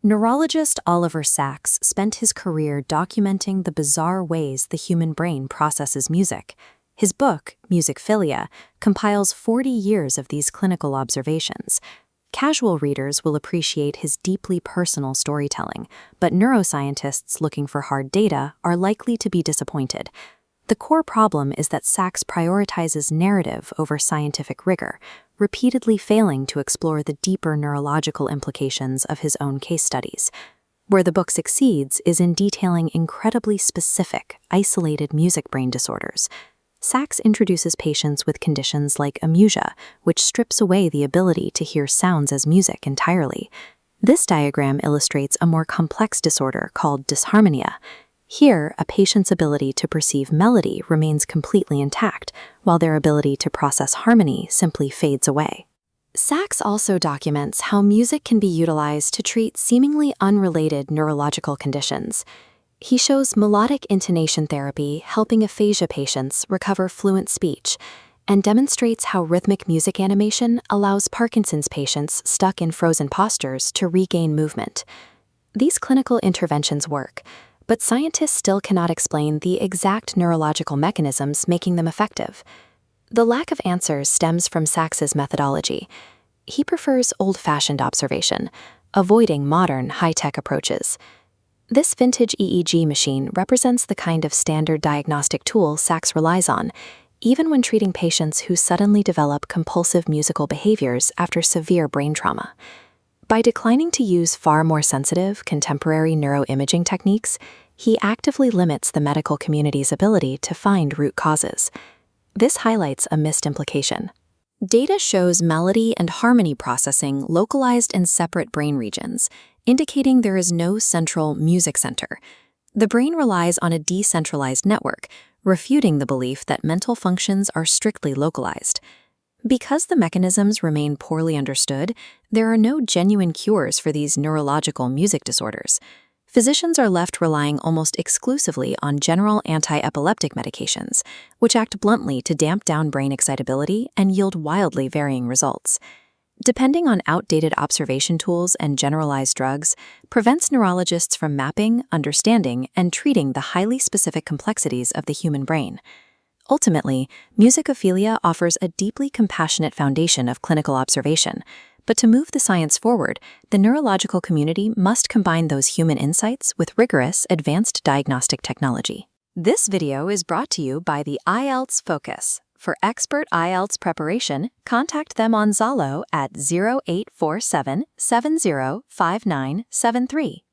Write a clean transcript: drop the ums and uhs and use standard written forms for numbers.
Neurologist Oliver Sacks spent his career documenting the bizarre ways the human brain processes music. His book, Musicophilia, compiles 40 years of these clinical observations. Casual readers will appreciate his deeply personal storytelling, but neuroscientists looking for hard data are likely to be disappointed. The core problem is that Sacks prioritizes narrative over scientific rigor, repeatedly failing to explore the deeper neurological implications of his own case studies. Where the book succeeds is in detailing incredibly specific, isolated music brain disorders. Sacks introduces patients with conditions like amusia, which strips away the ability to hear sounds as music entirely. This diagram illustrates a more complex disorder called dysharmonia. Here, a patient's ability to perceive melody remains completely intact, while their ability to process harmony simply fades away. Sacks also documents how music can be utilized to treat seemingly unrelated neurological conditions. He shows melodic intonation therapy helping aphasia patients recover fluent speech, and demonstrates how rhythmic music animation allows Parkinson's patients stuck in frozen postures to regain movement. These clinical interventions work, but scientists still cannot explain the exact neurological mechanisms making them effective. The lack of answers stems from Sacks's methodology. He prefers old-fashioned observation, avoiding modern, high-tech approaches. This vintage EEG machine represents the kind of standard diagnostic tool Sacks relies on, even when treating patients who suddenly develop compulsive musical behaviors after severe brain trauma. By declining to use far more sensitive, contemporary neuroimaging techniques, he actively limits the medical community's ability to find root causes. This highlights a missed implication. Data shows melody and harmony processing localized in separate brain regions, indicating there is no central music center. The brain relies on a decentralized network, refuting the belief that mental functions are strictly localized. Because the mechanisms remain poorly understood, there are no genuine cures for these neurological music disorders. Physicians are left relying almost exclusively on general anti-epileptic medications, which act bluntly to damp down brain excitability and yield wildly varying results. Depending on outdated observation tools and generalized drugs, prevents neurologists from mapping, understanding, and treating the highly specific complexities of the human brain. Ultimately, Musicophilia offers a deeply compassionate foundation of clinical observation, but to move the science forward, the neurological community must combine those human insights with rigorous, advanced diagnostic technology. This video is brought to you by the IELTS-FOCUS. For expert IELTS preparation, contact them on Zalo at 0847 705973.